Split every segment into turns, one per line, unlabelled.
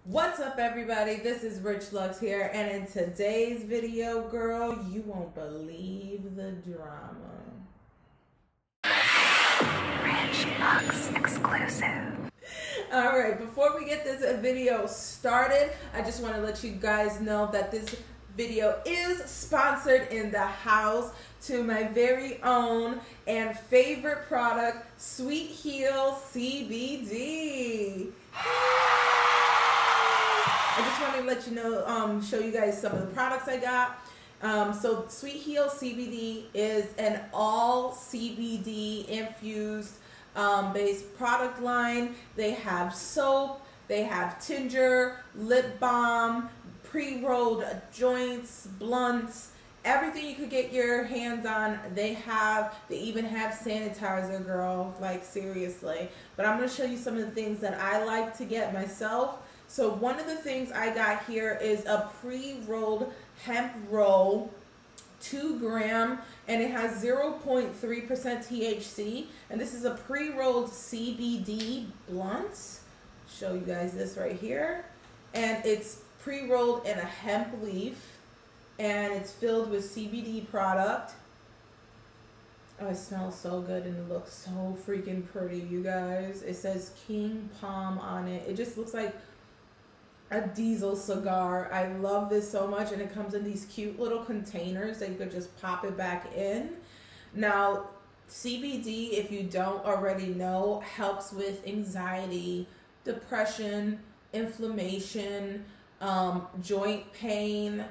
What's up, everybody? This is Rich Lux here, and in today's video, girl, you won't believe the drama.
Rich Lux exclusive.
All right, before we get this video started, I just want to let you guys know that this video is sponsored in the house to my very own and favorite product, Sweet Heal CBD. I just wanted to let you know, show you guys some of the products I got. So Sweet Heal CBD is an all CBD infused based product line. They have soap, they have tincture, lip balm, pre-rolled joints, blunts, everything you could get your hands on, they have. They even have sanitizer, girl, like seriously. But I'm going to show you some of the things that I like to get myself. So one of the things I got here is a pre-rolled hemp roll, 2 gram, and it has 0.3% THC. And this is a pre-rolled CBD blunt. Show you guys this right here. And it's pre-rolled in a hemp leaf, and it's filled with CBD product. Oh, it smells so good and it looks so freaking pretty, you guys. It says King Palm on it. It just looks like a diesel cigar. I love this so much, and it comes in these cute little containers that you could just pop it back in. Now, CBD, if you don't already know, helps with anxiety, depression, inflammation, joint pain.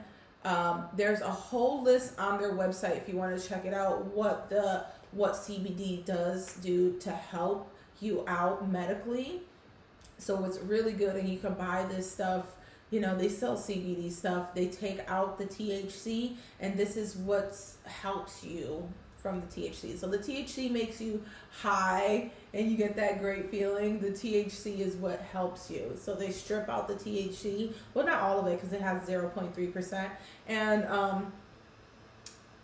There's a whole list on their website if you want to check it out, what CBD does do to help you out medically. So it's really good, and you can buy this stuff. You know, they sell CBD stuff. They take out the THC, and this is what helps you from the THC. So the THC makes you high, and you get that great feeling. The THC is what helps you. So they strip out the THC. Well, not all of it, because it has 0.3%. And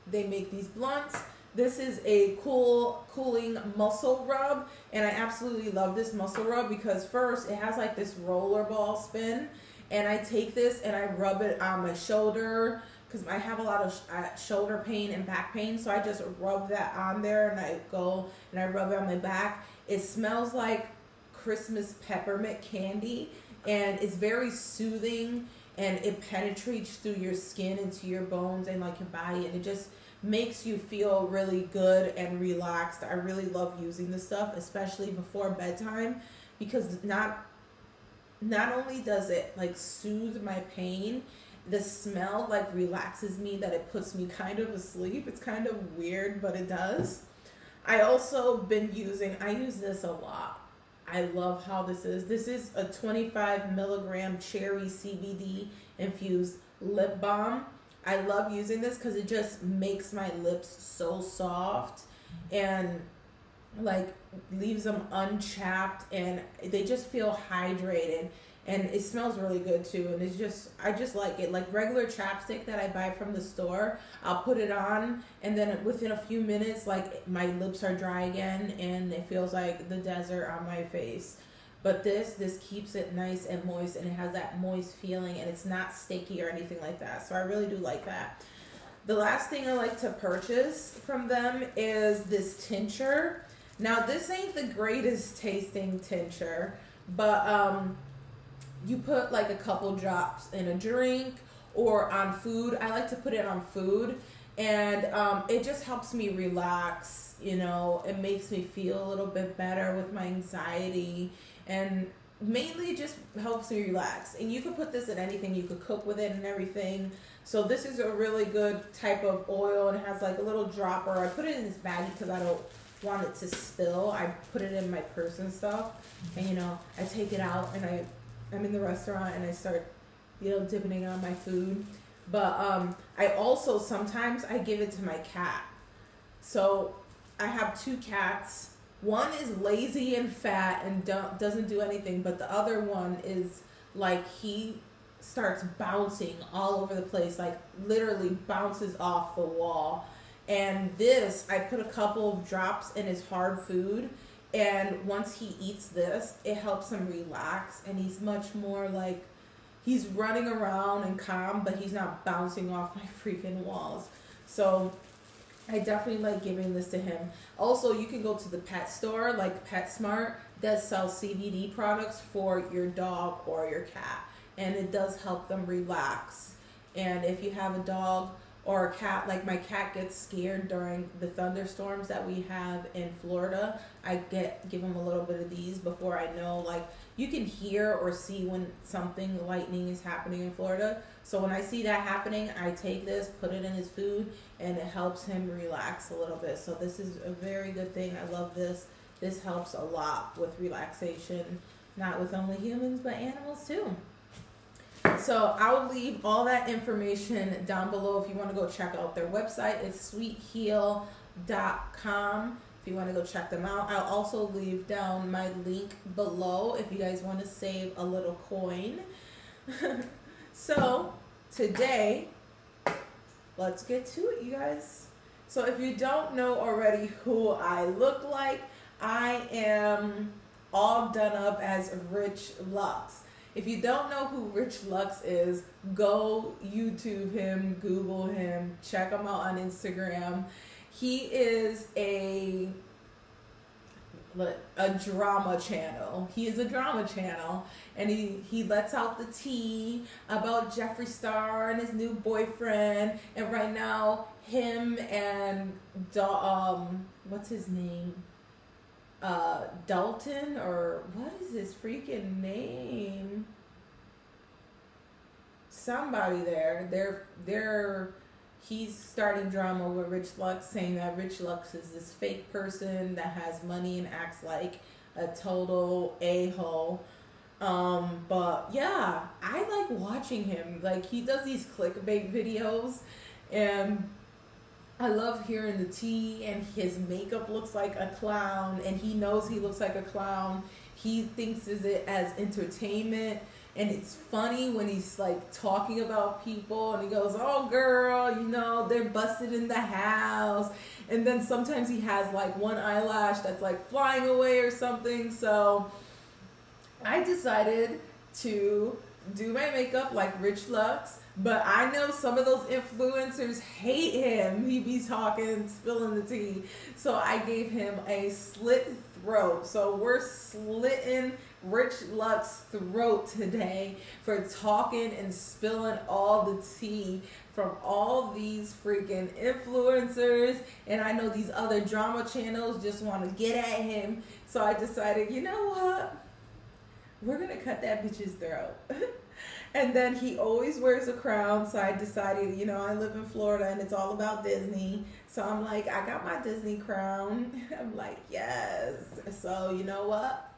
they make these blunts. This is a cooling muscle rub, and I absolutely love this muscle rub because first it has like this roller ball spin, and I take this and I rub it on my shoulder because I have a lot of shoulder pain and back pain, so I just rub that on there, and I go and I rub it on my back. It smells like Christmas peppermint candy, and it's very soothing, and it penetrates through your skin into your bones and like your body, and it just makes you feel really good and relaxed. I really love using this stuff, especially before bedtime, because not only does it like soothe my pain, the smell like relaxes me, that it puts me kind of asleep. It's kind of weird, but it does. I also I use this a lot. I love how this is. This is a 25 milligram cherry CBD infused lip balm. I love using this because it just makes my lips so soft and like leaves them unchapped, and they just feel hydrated, and it smells really good too. And I just like it. Like regular chapstick that I buy from the store, I'll put it on, and then within a few minutes, like my lips are dry again, and it feels like the desert on my face. But this keeps it nice and moist, and it has that moist feeling, and it's not sticky or anything like that. So I really do like that. The last thing I like to purchase from them is this tincture. Now, this ain't the greatest tasting tincture, but you put like a couple drops in a drink or on food. I like to put it on food, and it just helps me relax. You know, it makes me feel a little bit better with my anxiety, and mainly just helps me relax. And you can put this in anything. You could cook with it and everything. So this is a really good type of oil, and it has like a little dropper. I put it in this baggie because I don't want it to spill. I put it in my purse and stuff, and you know, I take it out, and I'm in the restaurant, and I start, you know, dipping it on my food. But I also sometimes I give it to my cat. So I have 2 cats. One is lazy and fat and doesn't do anything, but the other one is like, he starts bouncing all over the place, like literally bounces off the wall. And this, I put a couple of drops in his hard food, And once he eats this, it helps him relax, and he's much more like he's running around and calm, but he's not bouncing off my freaking walls. So I definitely like giving this to him. Also, you can go to the pet store, like PetSmart, that sells CBD products for your dog or your cat. And it does help them relax. And if you have a dog or a cat, like my cat gets scared during the thunderstorms that we have in Florida, I give him a little bit of these before I know, like, you can hear or see when something lightning is happening in Florida. So when I see that happening, I take this, put it in his food, and it helps him relax a little bit. So this is a very good thing. I love this. This helps a lot with relaxation, not with only humans, but animals too. So I'll leave all that information down below if you want to go check out their website. It's sweetheal.com if you want to go check them out. I'll also leave down my link below if you guys want to save a little coin. So today, let's get to it, you guys. So if you don't know already who I look like, I am all done up as Rich Lux. If you don't know who Rich Lux is, go YouTube him, Google him, check him out on Instagram. He is a drama channel. He is a drama channel, and he lets out the tea about Jeffree Star and his new boyfriend. And right now, him and what's his name? Dalton, or what is his freaking name? Somebody there. He's starting drama with Rich Lux, saying that Rich Lux is this fake person that has money and acts like a total a-hole. But yeah, I like watching him. Like, he does these clickbait videos, and I love hearing the tea, and his makeup looks like a clown, and he knows he looks like a clown. He thinks of it as entertainment, and it's funny when he's like talking about people, and he goes, "Oh girl, you know, they're busted in the house." And then sometimes he has like one eyelash that's like flying away or something. So I decided to do my makeup like Rich Lux. But I know some of those influencers hate him. He be talking, spilling the tea. So I gave him a slit throat. So we're slitting Rich Lux's throat today for talking and spilling all the tea from all these freaking influencers. And I know these other drama channels just want to get at him. So I decided, you know what? We're going to cut that bitch's throat. And then he always wears a crown, so I decided, you know, I live in Florida and it's all about Disney. So I'm like, I got my Disney crown. I'm like, yes. So you know what?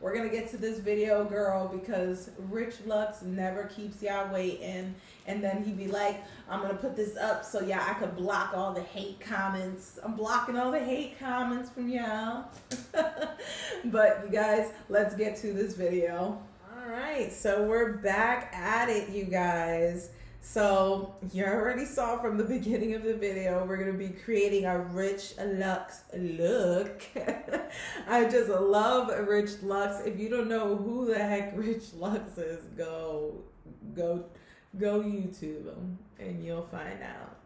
We're going to get to this video, girl, because Rich Lux never keeps y'all waiting. And then he'd be like, I'm going to put this up so y'all, I could block all the hate comments. I'm blocking all the hate comments from y'all. But you guys, let's get to this video. All right, so we're back at it, you guys. So you already saw from the beginning of the video, we're going to be creating a Rich Lux look. I just love Rich Lux. If you don't know who the heck Rich Lux is, go YouTube him and you'll find out.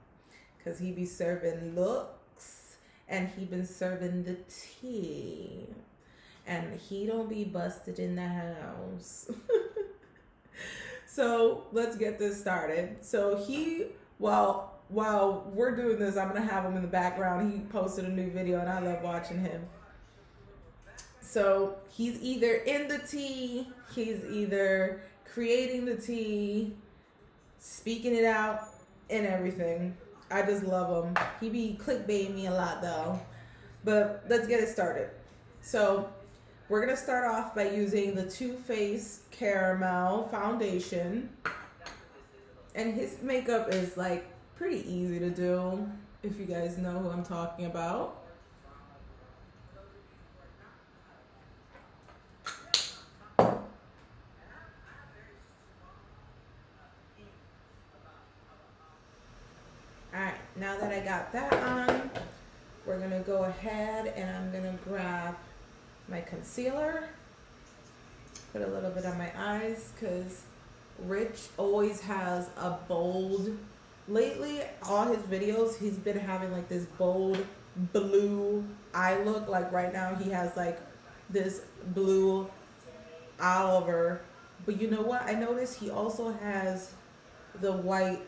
Because he be serving looks and he been serving the tea. And he don't be busted in the house. So let's get this started. So while we're doing this, I'm going to have him in the background. He posted a new video and I love watching him. So he's either in the tea, he's either creating the tea, speaking it out, and everything. I just love him. He be clickbaiting me a lot though. But let's get it started. So we're going to start off by using the Too Faced Caramel Foundation. And his makeup is like pretty easy to do, if you guys know who I'm talking about. Alright, now that I got that on, we're going to go ahead and I'm going to grab my concealer, put a little bit on my eyes because Rich always has a bold, lately all his videos he's been having like this bold blue eye look. Like right now he has like this blue Oliver. But you know what? I noticed he also has the white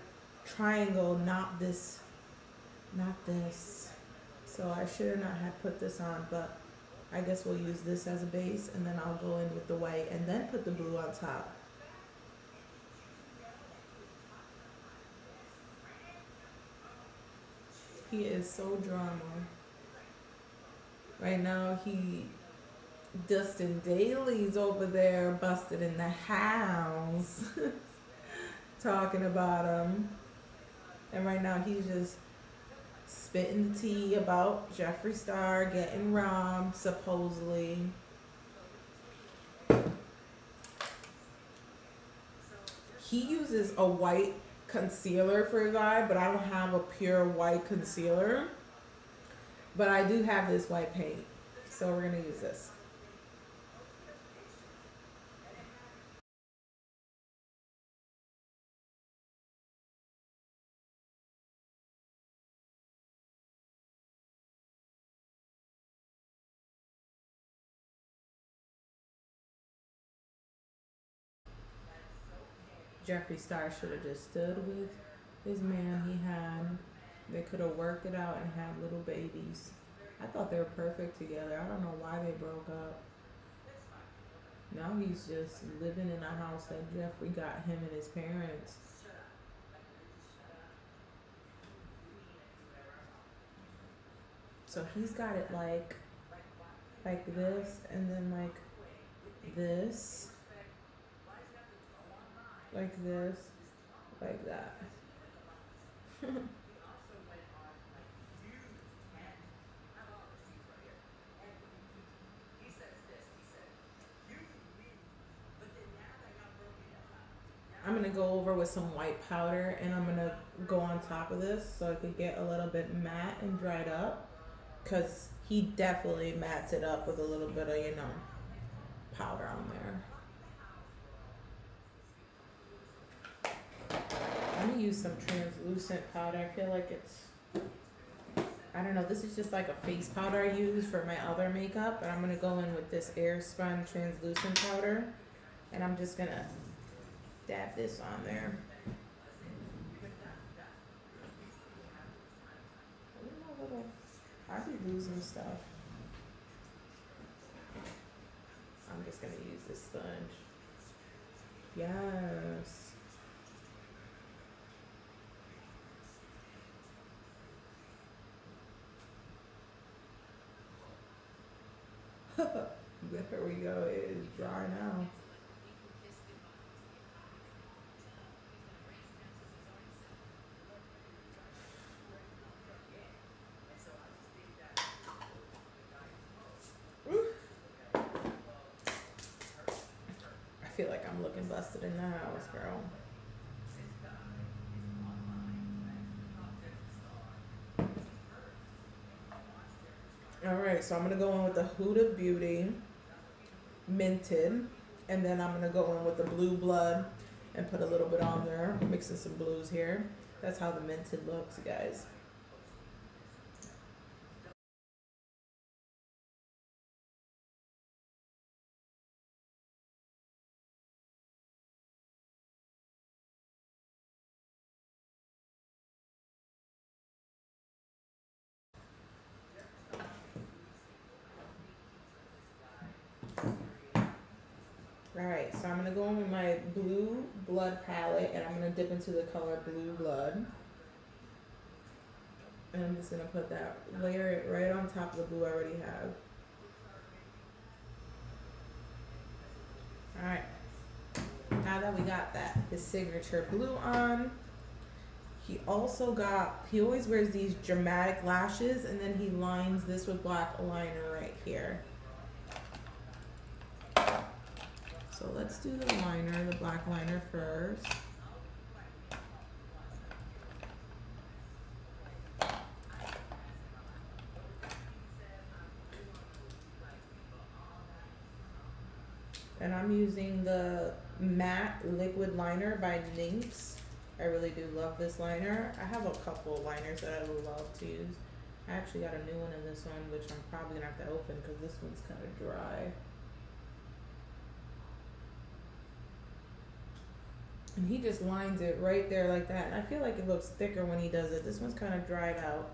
triangle, not this. So I should not have put this on, but I guess we'll use this as a base, and then I'll go in with the white and then put the blue on top. He is so drama. Right now Dustin Daly's over there busted in the house talking about him. And right now he's just spitting the tea about Jeffree Star getting robbed, supposedly. He uses a white concealer for his eye, but I don't have a pure white concealer. But I do have this white paint, so we're going to use this. Jeffree Star should have just stood with his man he had. They could have worked it out and had little babies. I thought they were perfect together. I don't know why they broke up. Now he's just living in a house that Jeffree got him and his parents. So he's got it like this, and then like this, like this, like that. I'm going to go over with some white powder, and I'm going to go on top of this so it could get a little bit matte and dried up, because he definitely mattes it up with a little bit of, you know, powder on there. I'm going to use some translucent powder. I feel like it's, I don't know, this is just like a face powder I use for my other makeup, but I'm going to go in with this Airspun translucent powder, and I'm just going to dab this on there. I be losing stuff. I'm just gonna use this sponge. Yes. There we go. It is dry now. I feel like I'm looking busted in the house, girl. Alright, so I'm going to go in with the Huda Beauty Minted, and then I'm going to go in with the Blue Blood and put a little bit on there, mixing some blues here. That's how the Minted looks, guys. Alright, so I'm going to go in with my Blue Blood palette, and I'm going to dip into the color Blue Blood. And I'm just going to put that, layer it right on top of the blue I already have. Alright, now that we got that, his signature blue on, he always wears these dramatic lashes, and then he lines this with black liner right here. So let's do the liner, the black liner first. And I'm using the matte Matte Liquid Liner by NYX. I really do love this liner. I have a couple of liners that I love to use. I actually got a new one in this one, which I'm probably gonna have to open because this one's kind of dry. And he just lines it right there like that. And I feel like it looks thicker when he does it. This one's kind of dried out.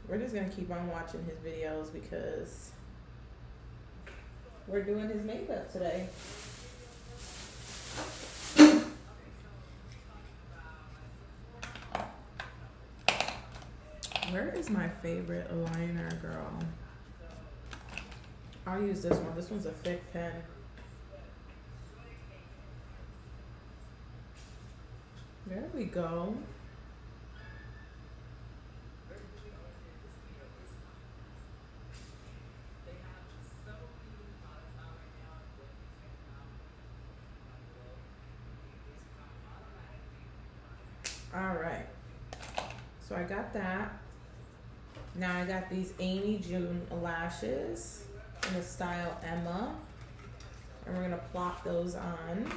We're just gonna keep on watching his videos because we're doing his makeup today. Where is my favorite liner, girl? I'll use this one. This one's a thick pen. There we go. All right. So I got that. Now I got these Amy June lashes in the style Emma. And we're gonna plop those on.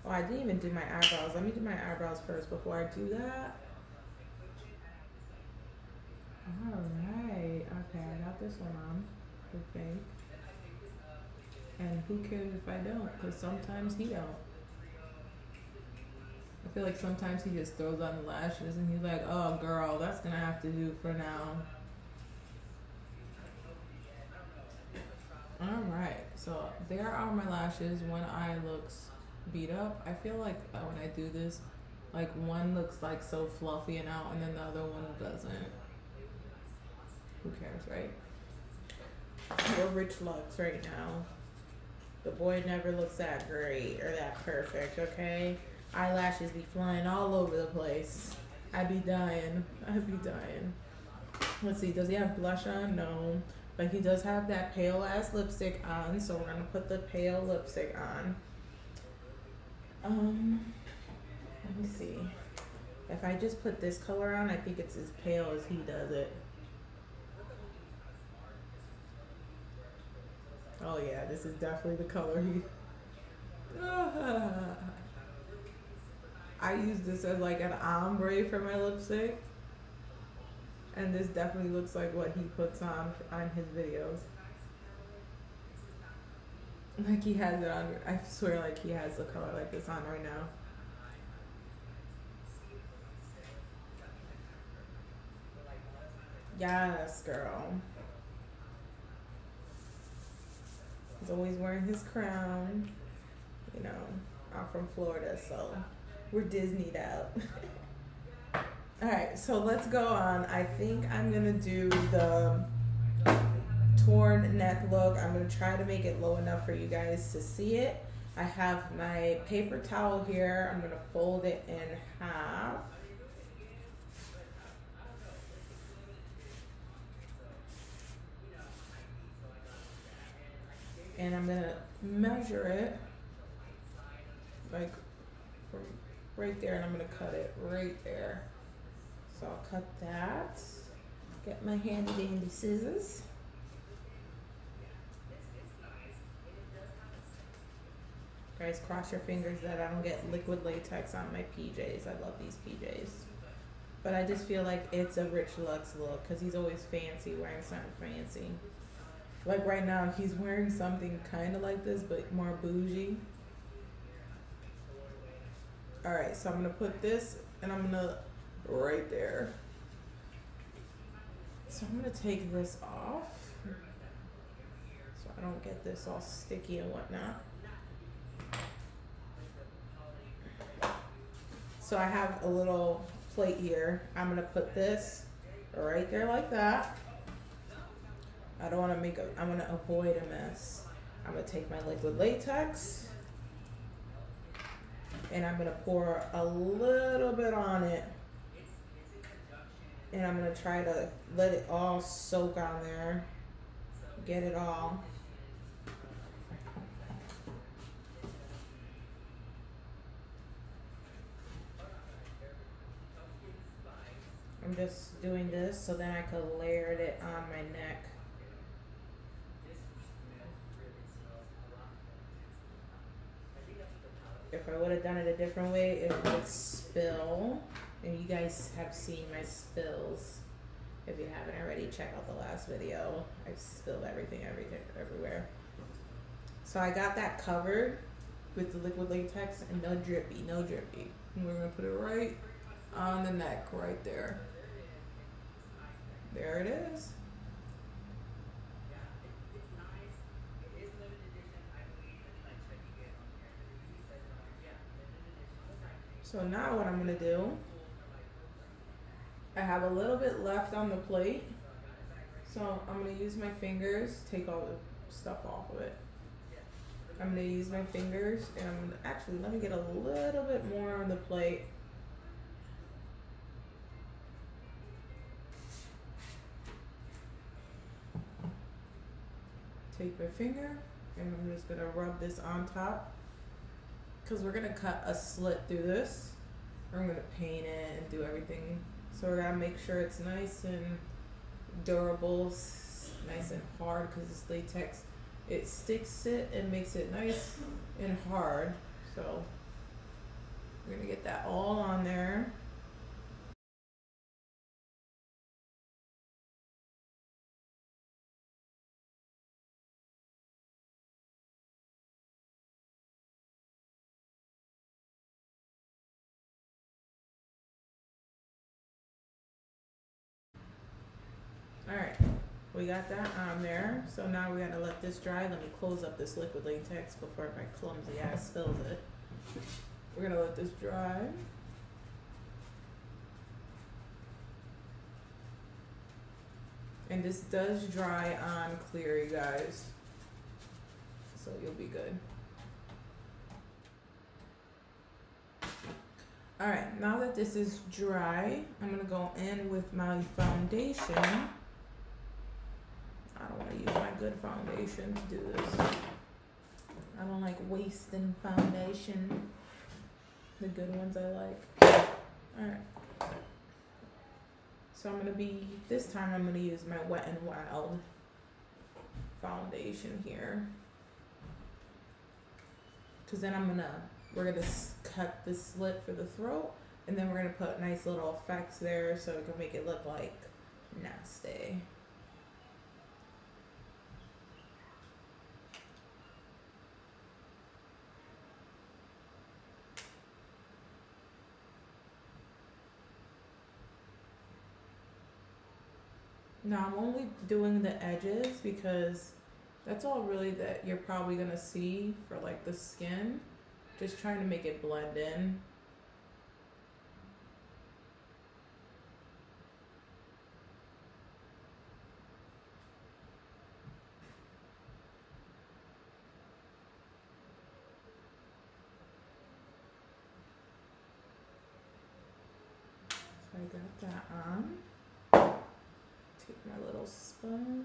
Oh, I didn't even do my eyebrows. Let me do my eyebrows first before I do that. All right. Okay, I got this one on. I think. And who cares if I don't? Because sometimes he don't. I feel like sometimes he just throws on the lashes and he's like, oh girl, that's gonna have to do for now. Alright, so there are my lashes. One eye looks beat up. I feel like when I do this, like one looks like so fluffy and out and then the other one doesn't. Who cares, right? We're Rich Lux right now. The boy never looks that great or that perfect, okay? Eyelashes be flying all over the place. I'd be dying. I'd be dying. Let's see, does he have blush on? No. But he does have that pale ass lipstick on, so we're gonna put the pale lipstick on. Let me see. If I just put this color on, I think it's as pale as he does it. Oh yeah, this is definitely the color he... I use this as like an ombre for my lipstick. And this definitely looks like what he puts on his videos. Like he has it on, I swear like he has the color like this on right now. Yes, girl. He's always wearing his crown. You know, I'm from Florida, so we're Disneyed out. Alright, so let's go on. I think I'm gonna do the torn neck look. I'm gonna try to make it low enough for you guys to see it. I have my paper towel here. I'm gonna fold it in half. And I'm gonna measure it like from right there, and I'm gonna cut it right there. So I'll cut that. Get my handy dandy scissors. Guys, cross your fingers that I don't get liquid latex on my PJs. I love these PJs. But I just feel like it's a Rich Lux look because he's always fancy, wearing something fancy. Like right now, he's wearing something kind of like this, but more bougie. Alright, so I'm going to put this, and I'm going to, right there. So I'm going to take this off, so I don't get this all sticky and whatnot. So I have a little plate here. I'm going to put this right there like that. I don't want to make a, I'm going to avoid a mess. I'm going to take my liquid latex and I'm going to pour a little bit on it. And I'm going to try to let it all soak on there. Get it all. I'm just doing this so then I could layer it on my neck. if I would have done it a different way, it would spill. And you guys have seen my spills. If you haven't already, check out the last video. I've spilled everything everywhere. So I got that covered with the liquid latex and no drippy, no drippy. And we're gonna put it right on the neck, right there. There it is. So now what I'm gonna do, I have a little bit left on the plate. So I'm gonna use my fingers, take all the stuff off of it. I'm gonna use my fingers and I'm gonna actually, let me get a little bit more on the plate. Take my finger and I'm just gonna rub this on top because we're gonna cut a slit through this. I'm gonna paint it and do everything. So we're gonna make sure it's nice and durable, nice and hard because it's latex. It sticks it and makes it nice and hard. So we're gonna get that all on there. Alright, we got that on there. So now we gotta let this dry. Let me close up this liquid latex before my clumsy ass spills it. We're gonna let this dry. And this does dry on clear, you guys. So you'll be good. Alright, now that this is dry, I'm gonna go in with my foundation. I don't want to use my good foundation to do this. I don't like wasting foundation. The good ones I like. Alright. So I'm going to be, this time I'm going to use my Wet n Wild foundation here. Because then we're going to cut the slit for the throat. And then we're going to put nice little effects there so it can make it look like nasty. Now I'm only doing the edges because that's all really that you're probably gonna see for like the skin. Just trying to make it blend in. So I got that on. Take my little sponge,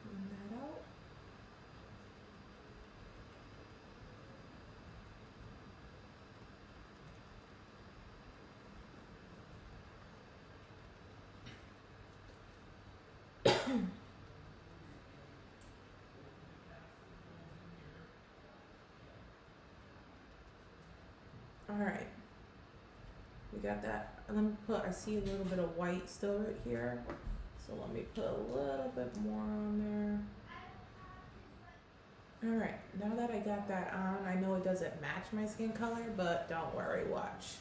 clean that out. All right, we got that. Let me put, I see a little bit of white still right here. So let me put a little bit more on there. All right, now that I got that on, I know it doesn't match my skin color, but don't worry, watch.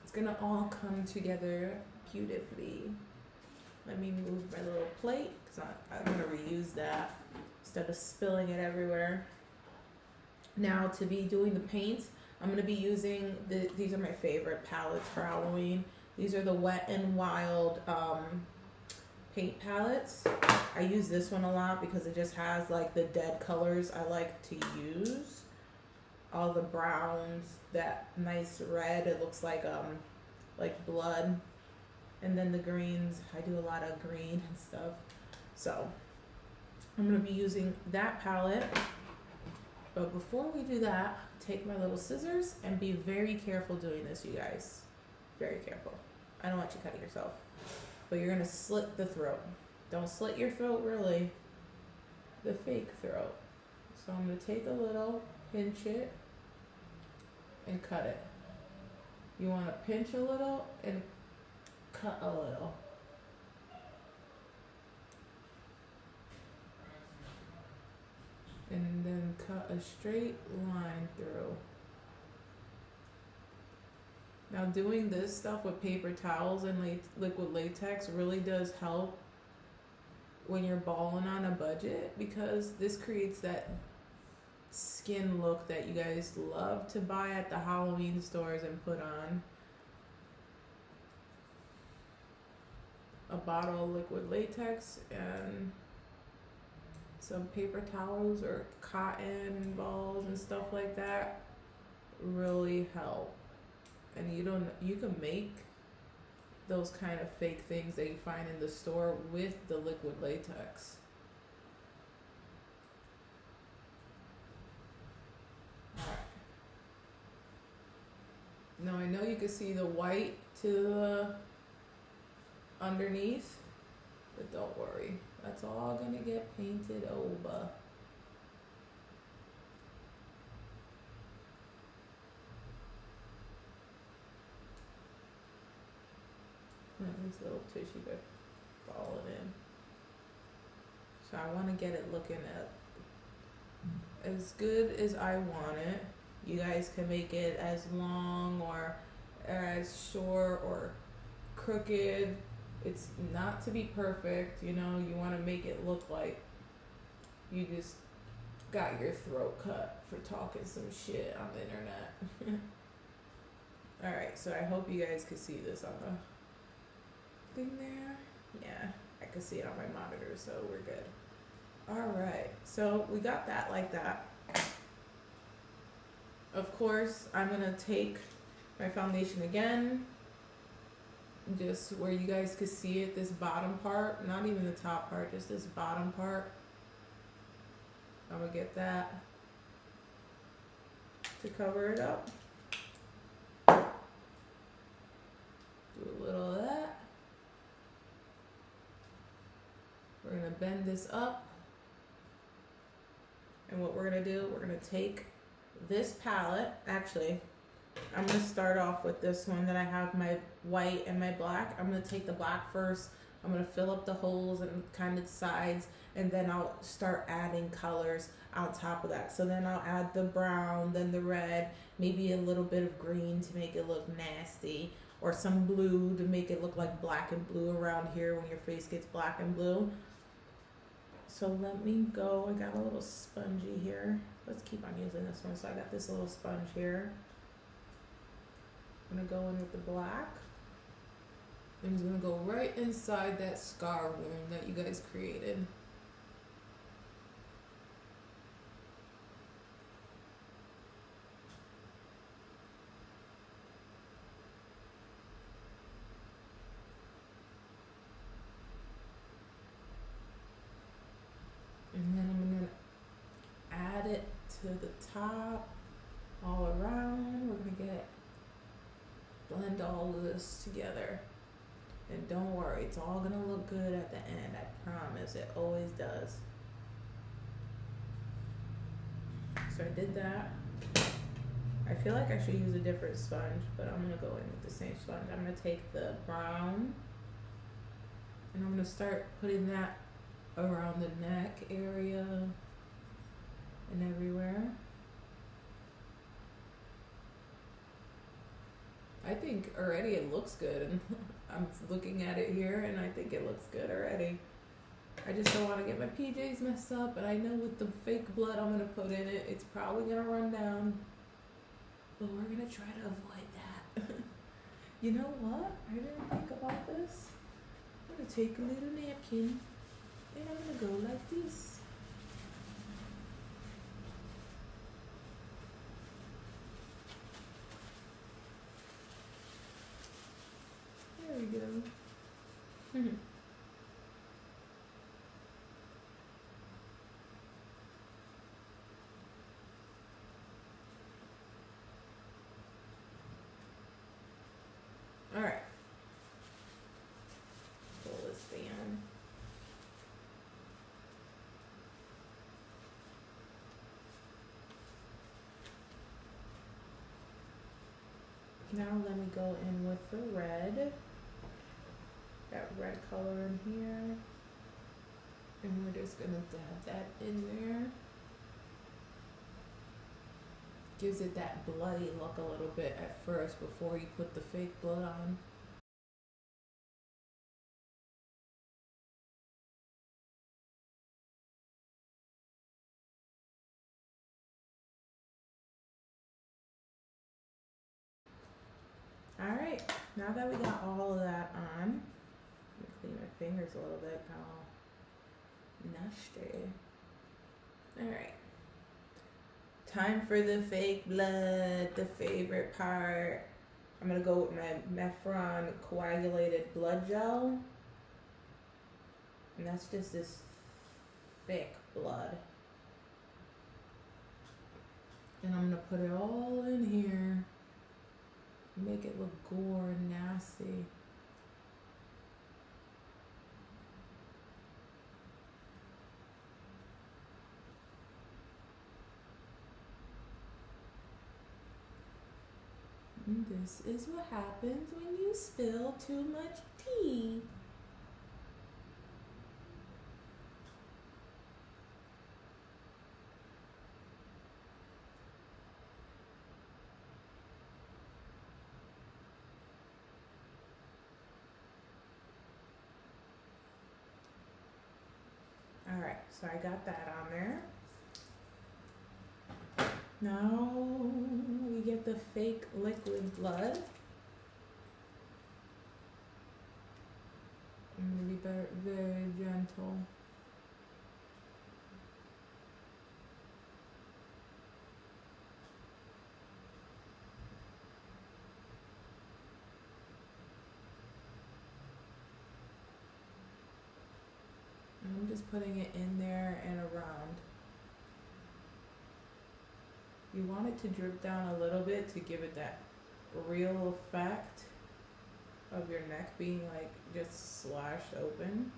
It's gonna all come together beautifully. Let me move my little plate, because I'm gonna reuse that instead of spilling it everywhere. Now to be doing the paints, I'm going to be using, these are my favorite palettes for Halloween. These are the Wet n Wild paint palettes. I use this one a lot because it just has like the dead colors I like to use. All the browns, that nice red, it looks like blood. And then the greens, I do a lot of green and stuff. So I'm going to be using that palette. But before we do that, take my little scissors and be very careful doing this, you guys. Very careful. I don't want you cutting yourself. But you're going to slit the throat. Don't slit your throat, really. The fake throat. So I'm going to take a little, pinch it, and cut it. You want to pinch a little and cut a little. And then cut a straight line through. Now doing this stuff with paper towels and liquid latex really does help when you're balling on a budget, because this creates that skin look that you guys love to buy at the Halloween stores and put on. A bottle of liquid latex and some paper towels or cotton balls and stuff like that really help. And you can make those kind of fake things that you find in the store with the liquid latex. Alright. Now I know you can see the white to the underneath, but don't worry, that's all gonna get painted over. This little tissue bit falling in. So I want to get it looking as good as I want it. You guys can make it as long or as short or crooked. It's not to be perfect, you know. You want to make it look like you just got your throat cut for talking some shit on the internet. Alright, so I hope you guys can see this on the thing there. Yeah, I can see it on my monitor, so we're good. Alright, so we got that like that. Of course, I'm gonna take my foundation again, just where you guys could see it, this bottom part, not even the top part, just this bottom part. I'm gonna get that to cover it up. Do a little of that. We're gonna bend this up. And what we're gonna do, we're gonna take this palette. Actually, I'm gonna start off with this one that I have my white and my black. I'm gonna take the black first. I'm gonna fill up the holes and kind of sides, and then I'll start adding colors on top of that. So then I'll add the brown, then the red, maybe a little bit of green to make it look nasty, or some blue to make it look like black and blue around here when your face gets black and blue. So let me go, I got a little spongy here. Let's keep on using this one. So I got this little sponge here. I'm gonna go in with the black. I'm just gonna go right inside that scar wound that you guys created. And then I'm gonna add it to the top, all around. We're gonna blend all of this together. And don't worry, it's all gonna look good at the end, I promise. It always does. So I did that. I feel like I should use a different sponge, but I'm gonna go in with the same sponge. I'm gonna take the brown and I'm gonna start putting that around the neck area and everywhere. I think already it looks good, and I'm looking at it here and I think it looks good already. I just don't want to get my PJs messed up, and I know with the fake blood I'm going to put in it, it's probably going to run down, but we're going to try to avoid that. You know what? I didn't think about this. I'm going to take a little napkin and I'm going to go like this. There we go. All right. Pull this down. Now let me go in with the red. That red color in here. And we're just gonna dab that in there. Gives it that bloody look a little bit at first before you put the fake blood on. Alright, now that we got all of that on, let me clean my fingers a little bit, got all nasty. Alright. Time for the fake blood, the favorite part. I'm gonna go with my Mefron coagulated blood gel. And that's just this thick blood. And I'm gonna put it all in here. Make it look gore and nasty. And this is what happens when you spill too much tea. Alright, so I got that on there. Now we get the fake liquid blood. I'm going to be very, very gentle. I'm just putting it in there and around. You want it to drip down a little bit to give it that real effect of your neck being like just slashed open.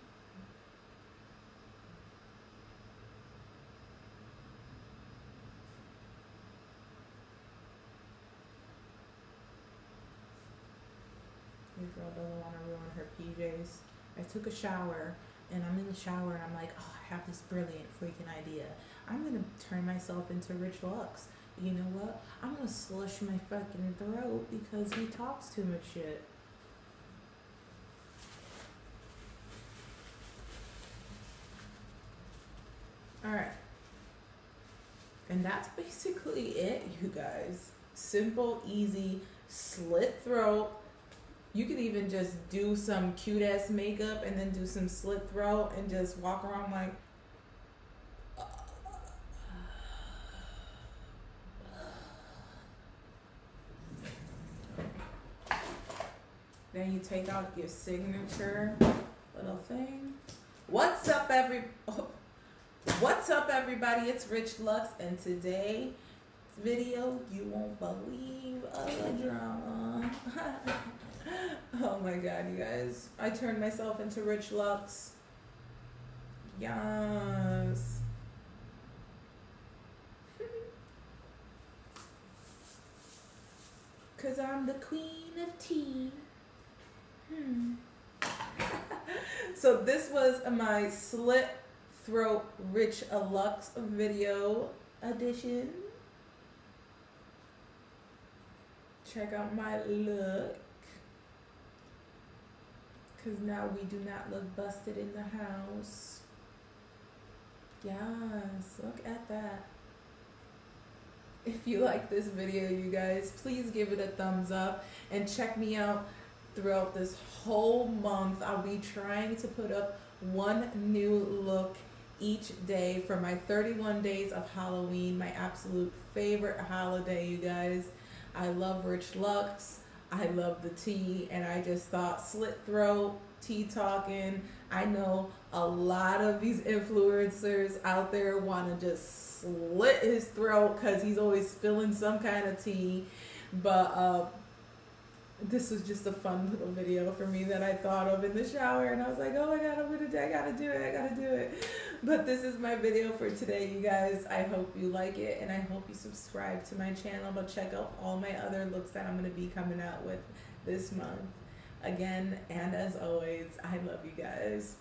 Your girl doesn't want to ruin her PJs. I took a shower and I'm in the shower and I'm like, oh, I have this brilliant freaking idea. I'm gonna turn myself into Rich Lux. You know what? I'm gonna slush my fucking throat because he talks too much shit. Alright. And that's basically it, you guys. Simple, easy, slit throat. You could even just do some cute ass makeup and then do some slit throat and just walk around like then you take out your signature little thing. What's up everybody? It's Rich Lux and today's video you won't believe the drama. Oh my god, you guys. I turned myself into Rich Lux. Yes. Cause I'm the queen of tea. So this was my slit throat Rich Lux video edition. Check out my look. Because now we do not look busted in the house. Yes, look at that. If you like this video, you guys, please give it a thumbs up. And check me out throughout this whole month. I'll be trying to put up one new look each day for my 31 days of Halloween. My absolute favorite holiday, you guys. I love Rich Lux. I love the tea, and I just thought slit throat, tea talking. I know a lot of these influencers out there want to just slit his throat because he's always spilling some kind of tea. But this was just a fun little video for me that I thought of in the shower, and I was like, oh my god, I gotta do it. But this is my video for today, you guys. I hope you like it, and I hope you subscribe to my channel, but check out all my other looks that I'm gonna be coming out with this month. Again, and as always, I love you guys.